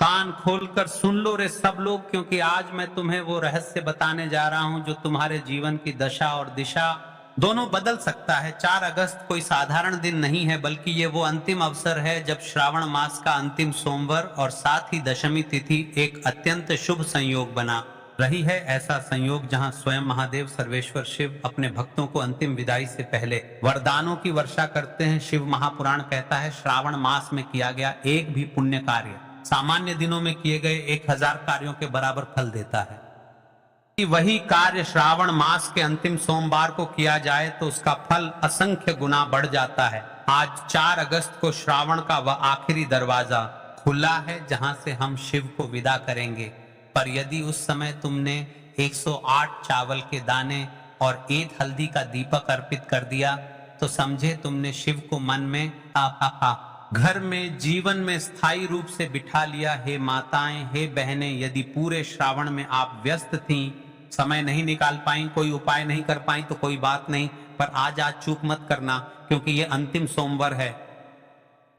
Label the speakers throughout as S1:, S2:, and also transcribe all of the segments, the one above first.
S1: कान खोलकर सुन लो रे सब लोग, क्योंकि आज मैं तुम्हें वो रहस्य बताने जा रहा हूं जो तुम्हारे जीवन की दशा और दिशा दोनों बदल सकता है। 4 अगस्त कोई साधारण दिन नहीं है, बल्कि ये वो अंतिम अवसर है जब श्रावण मास का अंतिम सोमवार और साथ ही दशमी तिथि एक अत्यंत शुभ संयोग बना रही है। ऐसा संयोग जहां स्वयं महादेव सर्वेश्वर शिव अपने भक्तों को अंतिम विदाई से पहले वरदानों की वर्षा करते हैं। शिव महापुराण कहता है श्रावण मास में किया गया एक भी पुण्य कार्य सामान्य दिनों में किए गए 1000 कार्यों के बराबर फल देता है। कि वही कार्य श्रावण मास के अंतिम सोमवार को किया जाए तो उसका फल असंख्य गुना बढ़ जाता है। आज 4 अगस्त को श्रावण का वह आखिरी दरवाजा खुला है जहां से हम शिव को विदा करेंगे। पर यदि उस समय तुमने 108 चावल के दाने और 1 हल्दी का दीपक अर्पित कर दिया तो समझे तुमने शिव को मन में घर में जीवन में स्थायी रूप से बिठा लिया। हे माताएं, हे बहनें, यदि पूरे श्रावण में आप व्यस्त थीं, समय नहीं निकाल पाई, कोई उपाय नहीं कर पाई तो कोई बात नहीं, पर आज चूक मत करना क्योंकि ये अंतिम सोमवार है।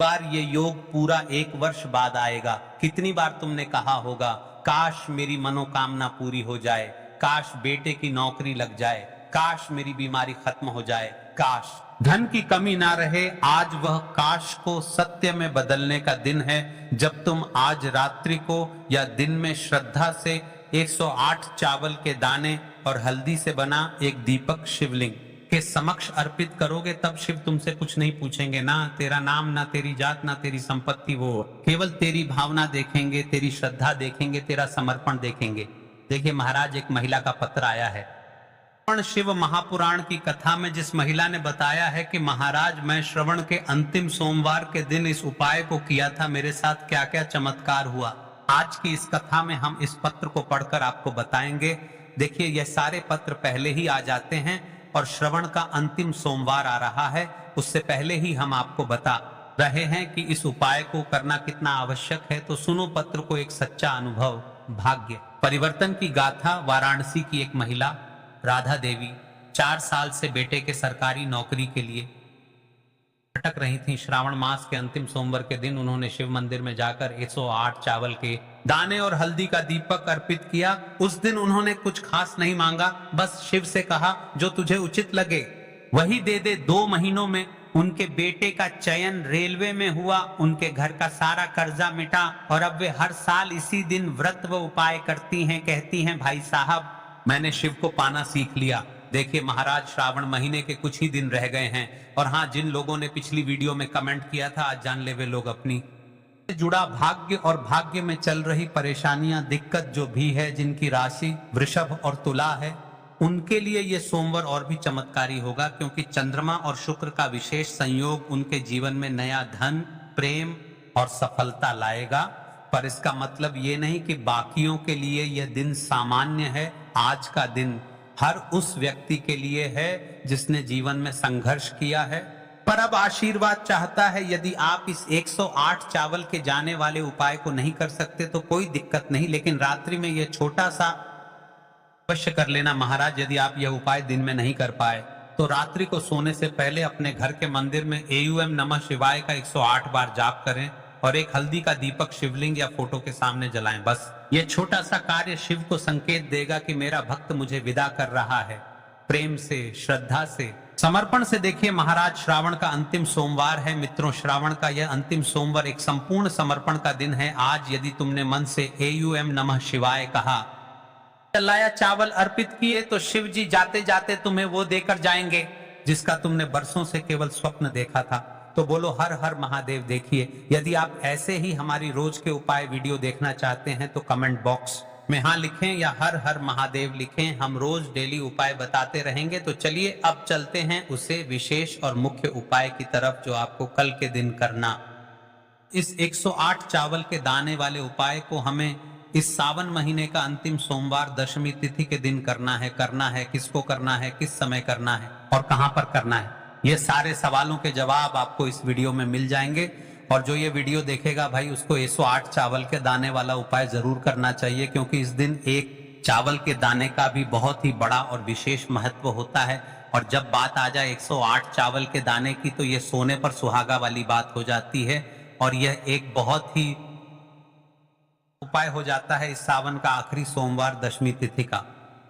S1: बार ये योग पूरा 1 वर्ष बाद आएगा। कितनी बार तुमने कहा होगा काश मेरी मनोकामना पूरी हो जाए, काश बेटे की नौकरी लग जाए, काश मेरी बीमारी खत्म हो जाए, काश धन की कमी ना रहे। आज वह काश को सत्य में बदलने का दिन है जब तुम आज रात्रि को या दिन में श्रद्धा से 108 चावल के दाने और हल्दी से बना एक दीपक शिवलिंग के समक्ष अर्पित करोगे। तब शिव तुमसे कुछ नहीं पूछेंगे, ना तेरा नाम, ना तेरी जात, ना तेरी संपत्ति, वो केवल तेरी भावना देखेंगे, तेरी श्रद्धा देखेंगे, तेरा समर्पण देखेंगे। देखिए महाराज, एक महिला का पत्र आया है। शिव महापुराण की कथा में जिस महिला ने बताया है कि महाराज मैं श्रवण के अंतिम सोमवार के दिन इस उपाय को किया था, मेरे साथ क्या क्या चमत्कार हुआ, आज की इस कथा में हम इस पत्र को पढ़कर आपको बताएंगे। देखिए यह सारे पत्र पहले ही आ जाते हैं और श्रवण का अंतिम सोमवार आ रहा है, उससे पहले ही हम आपको बता रहे हैं कि इस उपाय को करना कितना आवश्यक है। तो सुनो पत्र को, एक सच्चा अनुभव, भाग्य परिवर्तन की गाथा। वाराणसी की एक महिला राधा देवी 4 साल से बेटे के सरकारी नौकरी के लिए भटक रही थी। श्रावण मास के अंतिम सोमवार के दिन उन्होंने शिव मंदिर में जाकर 108 चावल के दाने और हल्दी का दीपक अर्पित किया। उस दिन उन्होंने कुछ खास नहीं मांगा, बस शिव से कहा जो तुझे उचित लगे वही दे दे। 2 महीनों में उनके बेटे का चयन रेलवे में हुआ, उनके घर का सारा कर्जा मिटा और अब वे हर साल इसी दिन व्रत व उपाय करती हैं। कहती हैं भाई साहब मैंने शिव को पाना सीख लिया। देखिए महाराज, श्रावण महीने के कुछ ही दिन रह गए हैं और हाँ, जिन लोगों ने पिछली वीडियो में कमेंट किया था आज जान ले वे लोग अपनी जुड़ा भाग्य और भाग्य में चल रही परेशानियां, दिक्कत जो भी है, जिनकी राशि वृषभ और तुला है, उनके लिए ये सोमवार और भी चमत्कारी होगा क्योंकि चंद्रमा और शुक्र का विशेष संयोग उनके जीवन में नया धन, प्रेम और सफलता लाएगा। पर इसका मतलब ये नहीं कि बाकियों के लिए यह दिन सामान्य है। आज का दिन हर उस व्यक्ति के लिए है जिसने जीवन में संघर्ष किया है, पर अब आशीर्वाद चाहता है। यदि आप इस 108 चावल के जाने वाले उपाय को नहीं कर सकते तो कोई दिक्कत नहीं, लेकिन रात्रि में यह छोटा सा अवश्य कर लेना। महाराज यदि आप यह उपाय दिन में नहीं कर पाए तो रात्रि को सोने से पहले अपने घर के मंदिर में AUM नमः शिवाय का 108 बार जाप करें और एक हल्दी का दीपक शिवलिंग या फोटो के सामने जलाएं। बस ये छोटा सा कार्य शिव को संकेत देगा कि मेरा भक्त मुझे विदा कर रहा है, प्रेम से, श्रद्धा से, समर्पण से। देखिए महाराज, श्रावण का अंतिम सोमवार है मित्रों। श्रावण का यह अंतिम सोमवार एक संपूर्ण समर्पण का दिन है। आज यदि तुमने मन से AUM नमः शिवाय कहा, चलाया, चावल अर्पित किए तो शिव जी जाते जाते तुम्हें वो देकर जाएंगे जिसका तुमने बरसों से केवल स्वप्न देखा था। तो बोलो हर हर महादेव। देखिए यदि आप ऐसे ही हमारी रोज के उपाय वीडियो देखना चाहते हैं तो कमेंट बॉक्स में हाँ लिखें या हर हर महादेव लिखें। हम रोज डेली उपाय बताते रहेंगे। तो चलिए अब चलते हैं उसे विशेष और मुख्य उपाय की तरफ जो आपको कल के दिन करना। इस 108 चावल के दाने वाले उपाय को हमें इस सावन महीने का अंतिम सोमवार दशमी तिथि के दिन करना है। करना है किसको करना है, किस समय करना है और कहां पर करना है, ये सारे सवालों के जवाब आपको इस वीडियो में मिल जाएंगे। और जो ये वीडियो देखेगा भाई उसको 108 चावल के दाने वाला उपाय जरूर करना चाहिए क्योंकि इस दिन एक चावल के दाने का भी बहुत ही बड़ा और विशेष महत्व होता है। और जब बात आ जाए 108 चावल के दाने की तो ये सोने पर सुहागा वाली बात हो जाती है और यह एक बहुत ही उपाय हो जाता है इस सावन का आखिरी सोमवार दशमी तिथि का।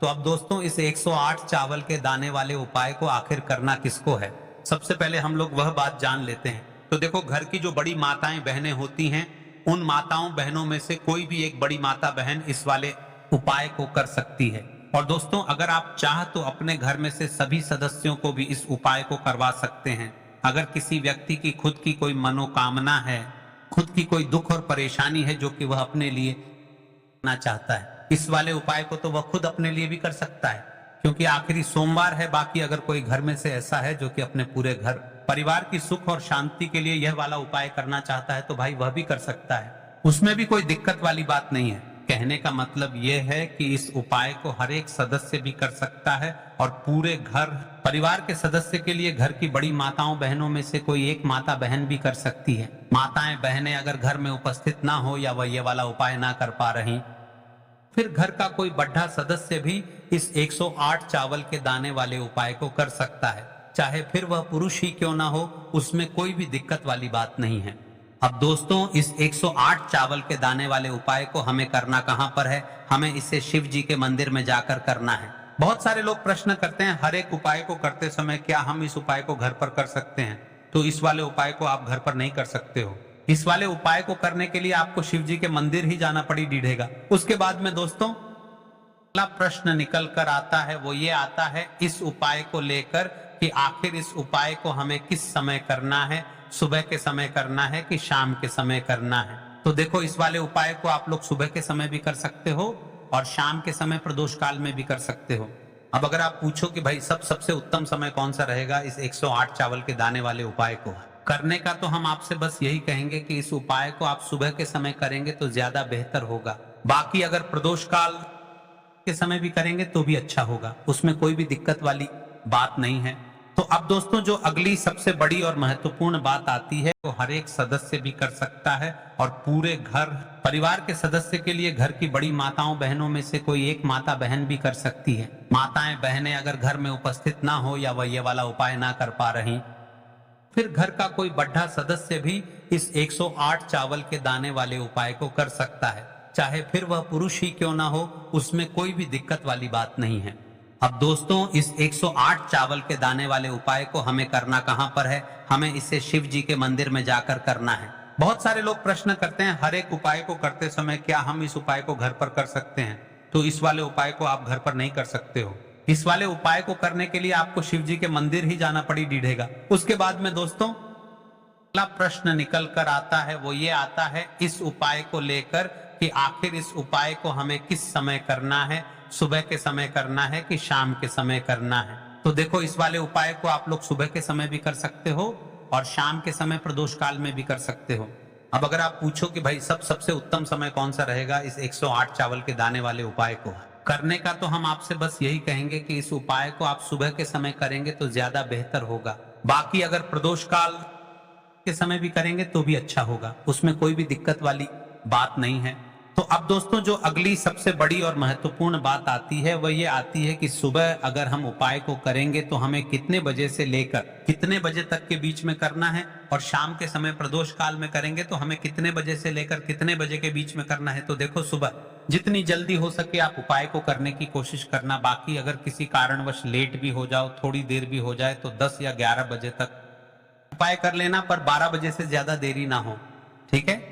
S1: तो अब दोस्तों इस 108 चावल के दाने वाले उपाय को आखिर करना किसको है, सबसे पहले हम लोग वह बात जान लेते हैं। तो देखो, घर की जो बड़ी माताएं बहनें होती हैं, उन माताओं बहनों में से कोई भी एक बड़ी माता बहन इस वाले उपाय को कर सकती है। और दोस्तों, अगर आप चाह तो अपने घर में से सभी सदस्यों को भी इस उपाय को करवा सकते हैं। अगर किसी व्यक्ति की खुद की कोई मनोकामना है, खुद की कोई दुख और परेशानी है जो कि वह अपने लिए करना चाहता है, इस वाले उपाय को तो वह खुद अपने लिए भी कर सकता है, क्योंकि आखिरी सोमवार है। बाकी अगर कोई घर में से ऐसा है जो कि अपने पूरे घर परिवार की सुख और शांति के लिए यह वाला उपाय करना चाहता है, तो भाई वह भी कर सकता है, उसमें भी कोई दिक्कत वाली बात नहीं है। कहने का मतलब यह है कि इस उपाय को हर एक सदस्य भी कर सकता है और पूरे घर परिवार के सदस्य के लिए घर की बड़ी माताओं बहनों में से कोई एक माता बहन भी कर सकती है। माताएं बहनें अगर घर में उपस्थित ना हो या वह ये वाला उपाय ना कर पा रही, फिर घर का कोई बड़ा सदस्य भी इस 108 चावल के दाने वाले उपाय को कर सकता है, चाहे फिर वह पुरुष ही क्यों ना हो, उसमें कोई भी दिक्कत वाली बात नहीं है। अब दोस्तों, इस 108 चावल के दाने वाले उपाय को हमें करना कहां पर है? हमें इसे शिव जी के मंदिर में जाकर करना है। बहुत सारे लोग प्रश्न करते हैं, हर एक उपाय को करते समय क्या हम इस उपाय को घर पर कर सकते हैं? तो इस वाले उपाय को आप घर पर नहीं कर सकते हो। इस वाले उपाय को करने के लिए आपको शिव जी के मंदिर ही जाना पड़ेगा। उसके बाद में दोस्तों अगला प्रश्न निकल कर आता है, वो ये आता है इस उपाय को लेकर कि आखिर इस उपाय को हमें किस समय करना है, सुबह के समय करना है कि शाम के समय करना है? तो देखो, इस वाले उपाय को आप लोग सुबह के समय भी कर सकते हो और शाम के समय प्रदोष काल में भी कर सकते हो। अब अगर आप पूछो कि भाई सबसे उत्तम समय कौन सा रहेगा इस 108 चावल के दाने वाले उपाय को करने का, तो हम आपसे बस यही कहेंगे कि इस उपाय को आप सुबह के समय करेंगे तो ज्यादा बेहतर होगा। बाकी अगर प्रदोष काल के समय भी करेंगे तो भी अच्छा होगा, उसमें कोई भी दिक्कत वाली बात नहीं है। तो अब दोस्तों, जो अगली सबसे बड़ी और महत्वपूर्ण बात आती है, वो हर एक सदस्य भी कर सकता है और पूरे घर परिवार के सदस्य के लिए घर की बड़ी माताओं बहनों में से कोई एक माता बहन भी कर सकती है। माताएं बहनें अगर घर में उपस्थित ना हो या वह ये वाला उपाय ना कर पा रही, फिर घर का कोई बड़ा सदस्य भी इस 108 चावल के दाने वाले उपाय को कर सकता है, चाहे फिर वह पुरुष ही क्यों ना हो, उसमें कोई भी दिक्कत वाली बात नहीं है। अब दोस्तों, इस 108 चावल के दाने वाले उपाय को हमें करना कहां पर है? हमें इसे शिव जी के मंदिर में जाकर करना है। बहुत सारे लोग प्रश्न करते हैं, हर एक उपाय को करते समय क्या हम इस उपाय को घर पर कर सकते हैं? तो इस वाले उपाय को आप घर पर नहीं कर सकते हो। इस वाले उपाय को करने के लिए आपको शिव जी के मंदिर ही जाना पड़ेगा। उसके बाद में दोस्तों अगला प्रश्न निकल कर आता है, वो ये आता है इस उपाय को लेकर कि आखिर इस उपाय को हमें किस समय करना है, सुबह के समय करना है कि शाम के समय करना है? तो देखो, इस वाले उपाय को आप लोग सुबह के समय भी कर सकते हो और शाम के समय प्रदोष काल में भी कर सकते हो। अब अगर आप पूछो कि भाई सबसे उत्तम समय कौन सा रहेगा इस 108 चावल के दाने वाले उपाय को करने का, तो हम आपसे बस यही कहेंगे कि इस उपाय को आप सुबह के समय करेंगे तो ज्यादा बेहतर होगा। बाकी अगर प्रदोष काल के समय भी करेंगे तो भी अच्छा होगा, उसमें कोई भी दिक्कत वाली बात नहीं है। तो अब दोस्तों, जो अगली सबसे बड़ी और महत्वपूर्ण बात आती है, वह ये आती है कि सुबह अगर हम उपाय को करेंगे तो हमें कितने बजे से लेकर कितने बजे तक के बीच में करना है, और शाम के समय प्रदोष काल में करेंगे तो हमें कितने बजे से लेकर कितने बजे के बीच में करना है। तो देखो, सुबह जितनी जल्दी हो सके आप उपाय को करने की कोशिश करना। बाकी अगर किसी कारणवश लेट भी हो जाओ, थोड़ी देर भी हो जाए, तो 10 या 11 बजे तक उपाय कर लेना, पर 12 बजे से ज्यादा देरी ना हो, ठीक है?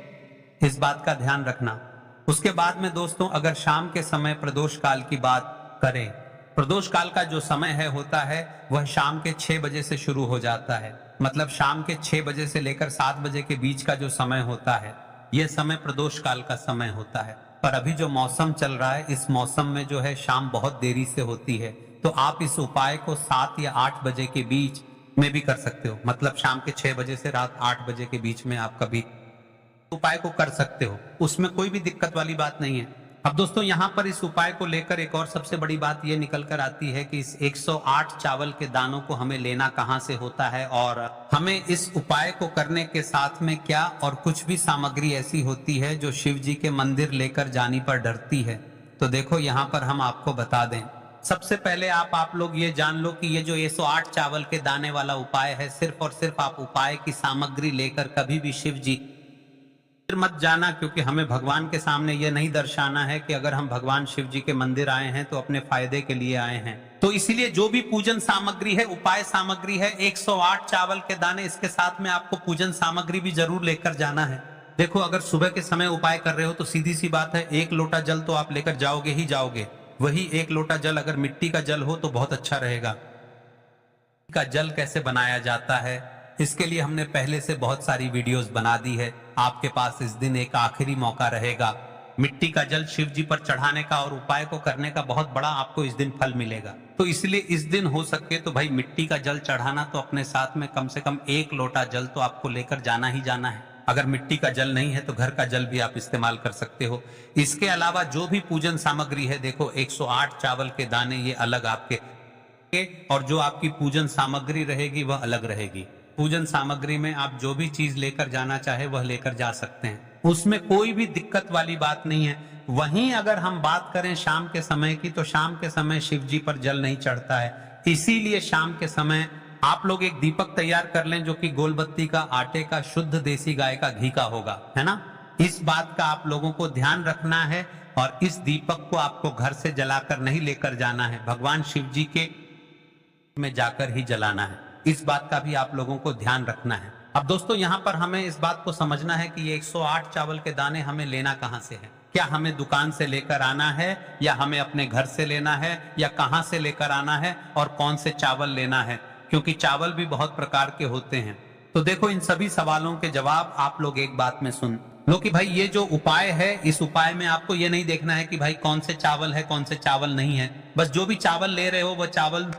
S1: इस बात का ध्यान रखना। उसके बाद में दोस्तों, अगर शाम के समय प्रदोष काल की बात करें, प्रदोष काल का जो समय है होता है वह शाम के 6 बजे से शुरू हो जाता है। मतलब शाम के 6 बजे से लेकर 7 बजे के बीच का जो समय होता है, यह समय प्रदोष काल का समय होता है। पर अभी जो मौसम चल रहा है, इस मौसम में जो है शाम बहुत देरी से होती है, तो आप इस उपाय को 7 या 8 बजे के बीच में भी कर सकते हो। मतलब शाम के 6 बजे से रात 8 बजे के बीच में आप कभी उपाय को कर सकते हो, उसमें कोई भी दिक्कत वाली बात नहीं है। अब दोस्तों, यहाँ पर इस उपाय को लेकर एक और सबसे बड़ी बात यह निकल कर आती है कि इस 108 चावल के दानों को हमें लेना कहाँ से होता है, और हमें इस उपाय को करने के साथ में क्या और कुछ भी सामग्री ऐसी होती है जो शिव जी के मंदिर लेकर जाने पर डरती है। तो देखो, यहाँ पर हम आपको बता दें। सबसे पहले आप लोग ये जान लो कि ये जो 108 चावल के दाने वाला उपाय है, सिर्फ और सिर्फ आप उपाय की सामग्री लेकर कभी भी शिव जी मत जाना, क्योंकि हमें भगवान के सामने यह नहीं दर्शाना है कि अगर हम भगवान शिव जी के मंदिर आए हैं तो अपने फायदे के लिए आए हैं। तो इसीलिए जो भी पूजन सामग्री है, उपाय सामग्री है, 108 चावल के दाने, इसके साथ में आपको पूजन सामग्री भी जरूर लेकर जाना है। देखो, अगर सुबह के समय उपाय कर रहे हो तो सीधी सी बात है, 1 लोटा जल तो आप लेकर जाओगे ही जाओगे। वही 1 लोटा जल अगर मिट्टी का जल हो तो बहुत अच्छा रहेगा। का जल कैसे बनाया जाता है, इसके लिए हमने पहले से बहुत सारी वीडियोस बना दी है। आपके पास इस दिन एक आखिरी मौका रहेगा। मिट्टी का जल शिव जी पर चढ़ाने का और उपाय को करने का बहुत बड़ा आपको इस दिन फल मिलेगा। तो इसलिए इस दिन हो सके तो भाई मिट्टी का जल चढ़ाना तो अपने साथ में कम से कम 1 लोटा जल तो आपको लेकर जाना ही जाना है। अगर मिट्टी का जल नहीं है तो घर का जल भी आप इस्तेमाल कर सकते हो। इसके अलावा जो भी पूजन सामग्री है, देखो 108 चावल के दाने ये अलग आपके, और जो आपकी पूजन सामग्री रहेगी वह अलग रहेगी। पूजन सामग्री में आप जो भी चीज लेकर जाना चाहे वह लेकर जा सकते हैं, उसमें कोई भी दिक्कत वाली बात नहीं है। वहीं अगर हम बात करें शाम के समय की, तो शाम के समय शिव जी पर जल नहीं चढ़ता है। इसीलिए शाम के समय आप लोग एक दीपक तैयार कर लें जो कि गोलबत्ती का, आटे का, शुद्ध देसी गाय का घी का होगा, है ना। इस बात का आप लोगों को ध्यान रखना है। और इस दीपक को आपको घर से जलाकर नहीं लेकर जाना है, भगवान शिव जी के में जाकर ही जलाना है। इस बात का भी आप लोगों को ध्यान रखना है। अब दोस्तों, यहाँ पर हमें इस बात को समझना है कि ये 108 चावल के दाने हमें लेना कहाँ से है। क्या हमें दुकान से लेकर आना है, या हमें अपने घर से लेना है, या कहाँ से लेकर आना है, और कौन से चावल लेना है, क्योंकि चावल भी बहुत प्रकार के होते हैं। तो देखो, इन सभी सवालों के जवाब आप लोग एक बात में सुन लो कि भाई ये जो उपाय है, इस उपाय में आपको ये नहीं देखना है कि भाई कौन से चावल है, कौन से चावल नहीं है। बस जो भी चावल ले रहे हो वह चावल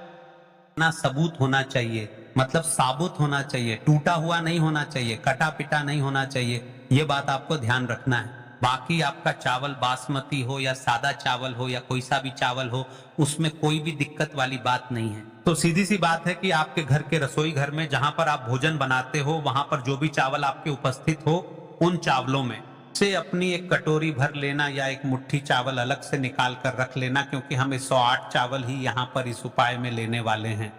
S1: ना सबूत होना चाहिए, मतलब साबुत होना चाहिए, टूटा हुआ नहीं होना चाहिए, कटा पिटा नहीं होना चाहिए। ये बात आपको ध्यान रखना है। बाकी आपका चावल बासमती हो या सादा चावल हो या कोई सा भी चावल हो, उसमें कोई भी दिक्कत वाली बात नहीं है। तो सीधी सी बात है कि आपके घर के रसोई घर में जहां पर आप भोजन बनाते हो, वहां पर जो भी चावल आपके उपस्थित हो, उन चावलों में से अपनी एक कटोरी भर लेना या एक मुट्ठी चावल अलग से निकाल कर रख लेना, क्योंकि हम 108 चावल ही यहाँ पर इस उपाय में लेने वाले हैं।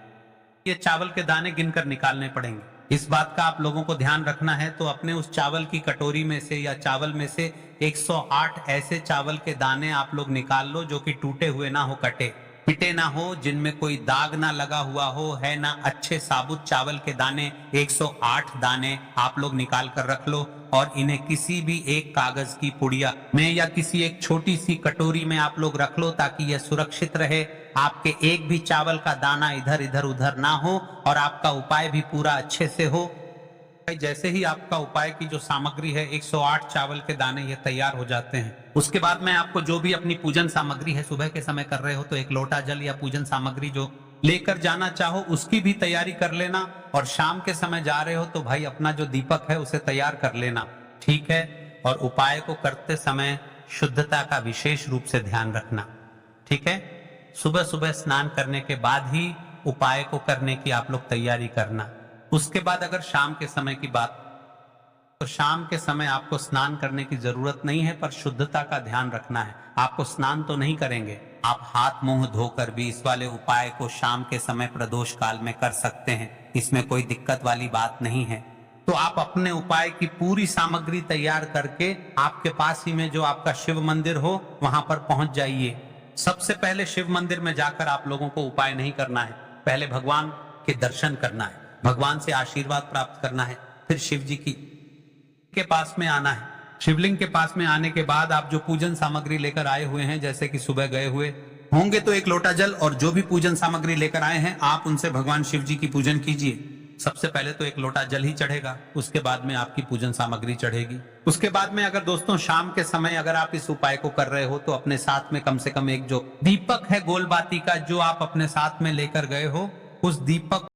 S1: ये चावल के दाने गिनकर निकालने पड़ेंगे, इस बात का आप लोगों को ध्यान रखना है। तो अपने उस चावल की कटोरी में से या चावल में से 108 ऐसे चावल के दाने आप लोग निकाल लो जो कि टूटे हुए ना हो, कटे पिटे ना हो, जिनमें कोई दाग ना लगा हुआ हो, है ना। अच्छे साबुत चावल के दाने 108 दाने आप लोग निकाल कर रख लो, और इन्हें किसी भी एक कागज की पुड़िया में या किसी एक छोटी सी कटोरी में आप लोग रख लो, ताकि यह सुरक्षित रहे। आपके एक भी चावल का दाना इधर इधर उधर ना हो, और आपका उपाय भी पूरा अच्छे से हो। जैसे ही आपका उपाय की जो सामग्री है, 108 चावल के दाने ये तैयार हो जाते हैं, उसके बाद मैं आपको जो भी अपनी पूजन सामग्री है, सुबह के समय कर रहे हो तो 1 लोटा जल या पूजन सामग्री जो लेकर जाना चाहो उसकी भी तैयारी कर लेना। और शाम के समय जा रहे हो तो भाई अपना जो दीपक है उसे तैयार कर लेना, ठीक है। और उपाय को करते समय शुद्धता का विशेष रूप से ध्यान रखना, ठीक है। सुबह सुबह स्नान करने के बाद ही उपाय को करने की आप लोग तैयारी करना। उसके बाद अगर शाम के समय की बात, तो शाम के समय आपको स्नान करने की जरूरत नहीं है, पर शुद्धता का ध्यान रखना है। आपको स्नान तो नहीं करेंगे, आप हाथ मुंह धोकर भी इस वाले उपाय को शाम के समय प्रदोष काल में कर सकते हैं, इसमें कोई दिक्कत वाली बात नहीं है। तो आप अपने उपाय की पूरी सामग्री तैयार करके आपके पास ही में जो आपका शिव मंदिर हो वहां पर पहुंच जाइए। सबसे पहले शिव मंदिर में जाकर आप लोगों को उपाय नहीं करना है, पहले भगवान के दर्शन करना है, भगवान से आशीर्वाद प्राप्त करना है, फिर शिव जी के पास में आना है। शिवलिंग के पास में आने के बाद आप जो पूजन सामग्री लेकर आए हुए हैं, जैसे कि सुबह गए हुए होंगे तो 1 लोटा जल, और जो भी पूजन सामग्री लेकर आए हैं आप उनसे भगवान शिव जी की पूजन कीजिए। सबसे पहले तो 1 लोटा जल ही चढ़ेगा, उसके बाद में आपकी पूजन सामग्री चढ़ेगी। उसके बाद में अगर दोस्तों शाम के समय अगर आप इस उपाय को कर रहे हो तो अपने साथ में कम से कम एक जो दीपक है गोलबाती का, जो आप अपने साथ में लेकर गए हो, उस दीपक